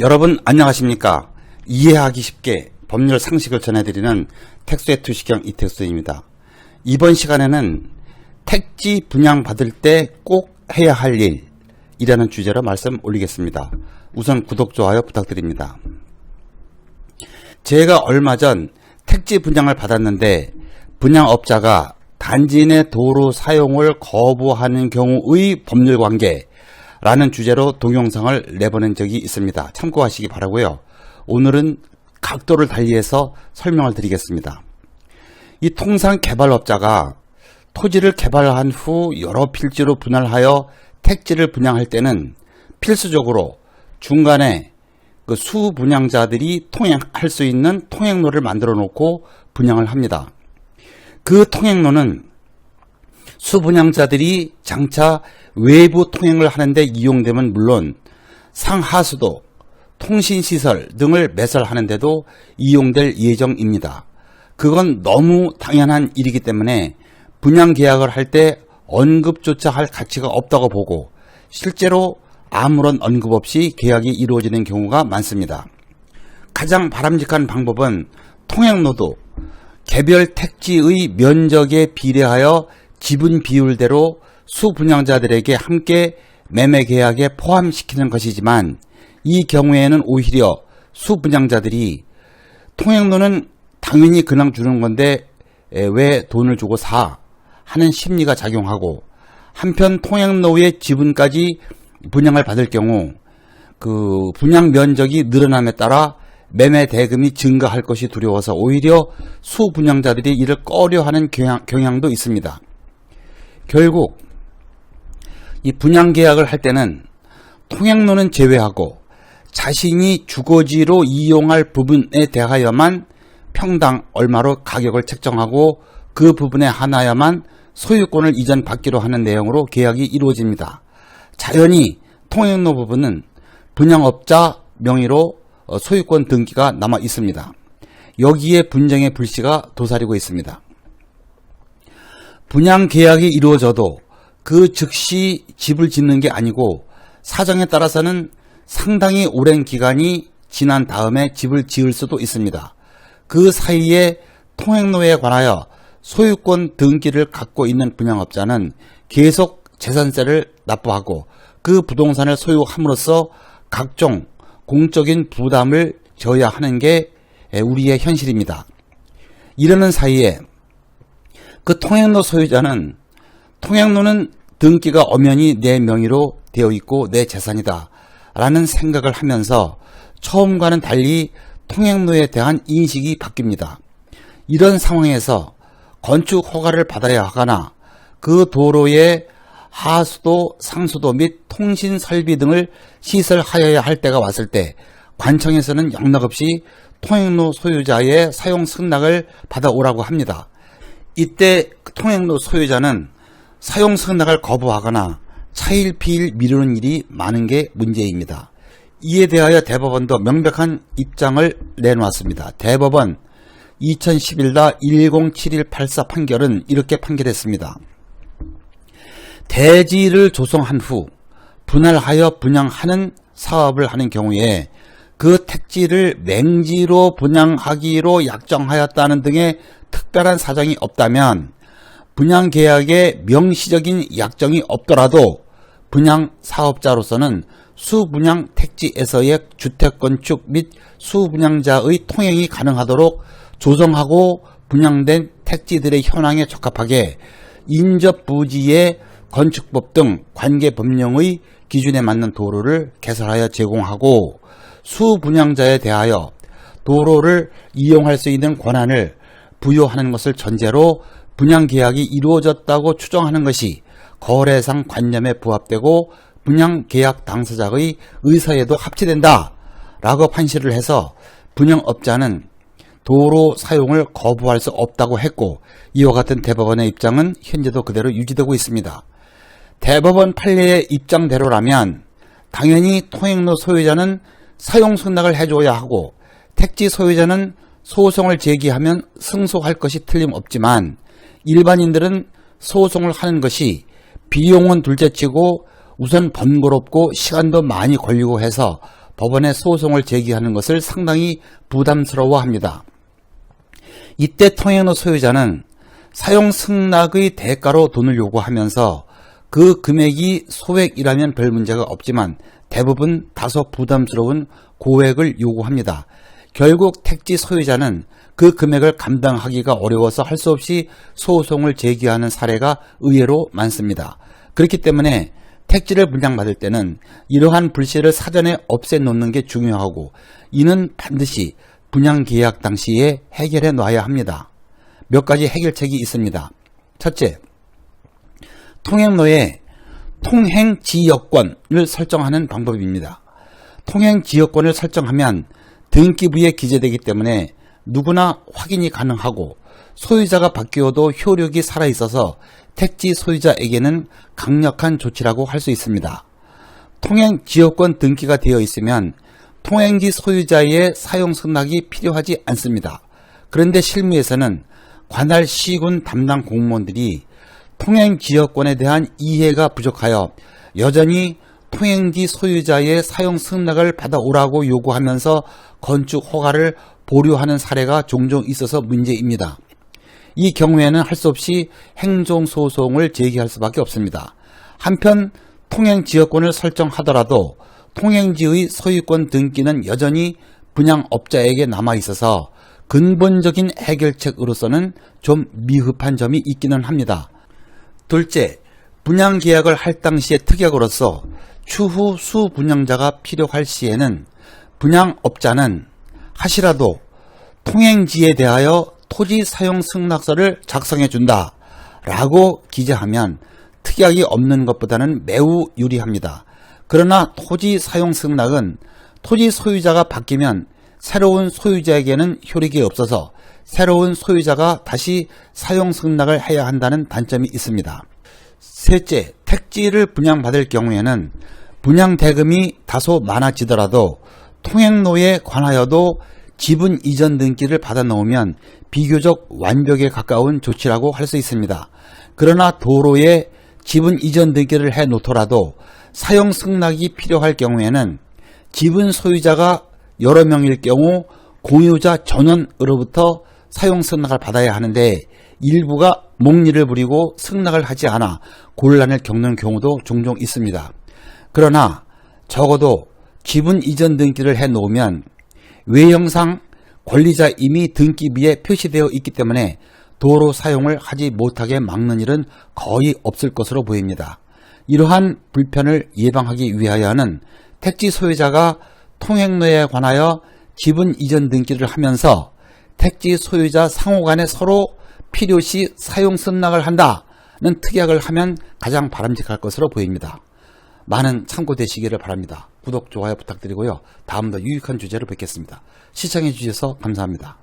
여러분 안녕하십니까? 이해하기 쉽게 법률 상식을 전해드리는 택수의 투시경 이택수입니다. 이번 시간에는 택지 분양받을 때 꼭 해야 할 일이라는 주제로 말씀 올리겠습니다. 우선 구독, 좋아요 부탁드립니다. 제가 얼마 전 택지 분양을 받았는데 분양업자가 단지 내 도로 사용을 거부하는 경우의 법률관계라는 주제로 동영상을 내보낸 적이 있습니다. 참고하시기 바라고요. 오늘은 각도를 달리해서 설명을 드리겠습니다. 이 통상 개발업자가 토지를 개발한 후 여러 필지로 분할하여 택지를 분양할 때는 필수적으로 중간에 그 수분양자들이 통행할 수 있는 통행로를 만들어 놓고 분양을 합니다. 그 통행로는 수분양자들이 장차 외부 통행을 하는데 이용되면 물론 상하수도, 통신시설 등을 매설하는데도 이용될 예정입니다. 그건 너무 당연한 일이기 때문에 분양계약을 할 때 언급조차 할 가치가 없다고 보고 실제로 아무런 언급 없이 계약이 이루어지는 경우가 많습니다. 가장 바람직한 방법은 통행로도 개별 택지의 면적에 비례하여 지분 비율대로 수분양자들에게 함께 매매계약에 포함시키는 것이지만 이 경우에는 오히려 수분양자들이 통행로는 당연히 그냥 주는 건데 왜 돈을 주고 사 하는 심리가 작용하고 한편 통행로의 지분까지 분양을 받을 경우 그 분양 면적이 늘어남에 따라 매매 대금이 증가할 것이 두려워서 오히려 수분양자들이 이를 꺼려하는 경향도 있습니다. 결국 이 분양계약을 할 때는 통행로는 제외하고 자신이 주거지로 이용할 부분에 대하여만 평당 얼마로 가격을 책정하고 그 부분에 한하여만 소유권을 이전받기로 하는 내용으로 계약이 이루어집니다. 자연히 통행로 부분은 분양업자 명의로 소유권 등기가 남아 있습니다. 여기에 분쟁의 불씨가 도사리고 있습니다. 분양계약이 이루어져도 그 즉시 집을 짓는 게 아니고 사정에 따라서는 상당히 오랜 기간이 지난 다음에 집을 지을 수도 있습니다. 그 사이에 통행로에 관하여 소유권 등기를 갖고 있는 분양업자는 계속 재산세를 납부하고 그 부동산을 소유함으로써 각종 공적인 부담을 져야 하는 게 우리의 현실입니다. 이러는 사이에 그 통행로 소유자는 통행로는 등기가 엄연히 내 명의로 되어 있고 내 재산이다 라는 생각을 하면서 처음과는 달리 통행로에 대한 인식이 바뀝니다. 이런 상황에서 건축 허가를 받아야 하거나 그 도로에 하수도, 상수도 및 통신 설비 등을 시설하여야 할 때가 왔을 때 관청에서는 영락없이 통행로 소유자의 사용 승낙을 받아오라고 합니다. 이때 통행로 소유자는 사용 승낙을 거부하거나 차일피일 미루는 일이 많은 게 문제입니다. 이에 대하여 대법원도 명백한 입장을 내놓았습니다. 대법원 2011-107184 판결은 이렇게 판결했습니다. 대지를 조성한 후 분할하여 분양하는 사업을 하는 경우에 그 택지를 맹지로 분양하기로 약정하였다는 등의 특별한 사정이 없다면 분양계약에 명시적인 약정이 없더라도 분양사업자로서는 수분양 택지에서의 주택건축 및 수분양자의 통행이 가능하도록 조성하고 분양된 택지들의 현황에 적합하게 인접부지의 건축법 등 관계법령의 기준에 맞는 도로를 개설하여 제공하고 수분양자에 대하여 도로를 이용할 수 있는 권한을 부여하는 것을 전제로 분양계약이 이루어졌다고 추정하는 것이 거래상 관념에 부합되고 분양계약 당사자의 의사에도 합치된다 라고 판시를 해서 분양업자는 도로 사용을 거부할 수 없다고 했고 이와 같은 대법원의 입장은 현재도 그대로 유지되고 있습니다. 대법원 판례의 입장대로라면 당연히 통행로 소유자는 사용 승낙을 해줘야 하고 택지 소유자는 소송을 제기하면 승소할 것이 틀림없지만 일반인들은 소송을 하는 것이 비용은 둘째치고 우선 번거롭고 시간도 많이 걸리고 해서 법원에 소송을 제기하는 것을 상당히 부담스러워합니다. 이때 통행로 소유자는 사용 승낙의 대가로 돈을 요구하면서 그 금액이 소액이라면 별 문제가 없지만 대부분 다소 부담스러운 고액을 요구합니다. 결국 택지 소유자는 그 금액을 감당하기가 어려워서 할 수 없이 소송을 제기하는 사례가 의외로 많습니다. 그렇기 때문에 택지를 분양받을 때는 이러한 불씨를 사전에 없애놓는 게 중요하고, 이는 반드시 분양계약 당시에 해결해 놔야 합니다. 몇 가지 해결책이 있습니다. 첫째, 통행로에 통행지역권을 설정하는 방법입니다. 통행지역권을 설정하면 등기부에 기재되기 때문에 누구나 확인이 가능하고 소유자가 바뀌어도 효력이 살아있어서 택지 소유자에게는 강력한 조치라고 할 수 있습니다. 통행지역권 등기가 되어 있으면 통행지 소유자의 사용 승낙이 필요하지 않습니다. 그런데 실무에서는 관할 시군 담당 공무원들이 통행지역권에 대한 이해가 부족하여 여전히 통행지 소유자의 사용 승낙을 받아오라고 요구하면서 건축 허가를 보류하는 사례가 종종 있어서 문제입니다. 이 경우에는 할 수 없이 행정소송을 제기할 수밖에 없습니다. 한편 통행지역권을 설정하더라도 통행지의 소유권 등기는 여전히 분양업자에게 남아있어서 근본적인 해결책으로서는 좀 미흡한 점이 있기는 합니다. 둘째, 분양계약을 할 당시의 특약으로서 추후 수분양자가 필요할 시에는 분양업자는 하시라도 통행지에 대하여 토지 사용 승낙서를 작성해 준다 라고 기재하면 특약이 없는 것보다는 매우 유리합니다. 그러나 토지 사용 승낙은 토지 소유자가 바뀌면 새로운 소유자에게는 효력이 없어서 새로운 소유자가 다시 사용 승낙을 해야 한다는 단점이 있습니다. 셋째, 택지를 분양받을 경우에는 분양 대금이 다소 많아지더라도 통행로에 관하여도 지분 이전 등기를 받아 놓으면 비교적 완벽에 가까운 조치라고 할 수 있습니다. 그러나 도로에 지분 이전 등기를 해 놓더라도 사용 승낙이 필요할 경우에는 지분 소유자가 여러 명일 경우 공유자 전원으로부터 사용 승낙을 받아야 하는데 일부가 목리를 부리고 승낙을 하지 않아 곤란을 겪는 경우도 종종 있습니다. 그러나 적어도 지분 이전 등기를 해 놓으면 외형상 권리자 이미 등기비에 표시되어 있기 때문에 도로 사용을 하지 못하게 막는 일은 거의 없을 것으로 보입니다. 이러한 불편을 예방하기 위하여는 택지 소유자가 통행로에 관하여 지분 이전 등기를 하면서 택지 소유자 상호간에 서로 필요시 사용 승낙을 한다는 특약을 하면 가장 바람직할 것으로 보입니다. 많은 참고되시기를 바랍니다. 구독, 좋아요 부탁드리고요. 다음도 유익한 주제로 뵙겠습니다. 시청해 주셔서 감사합니다.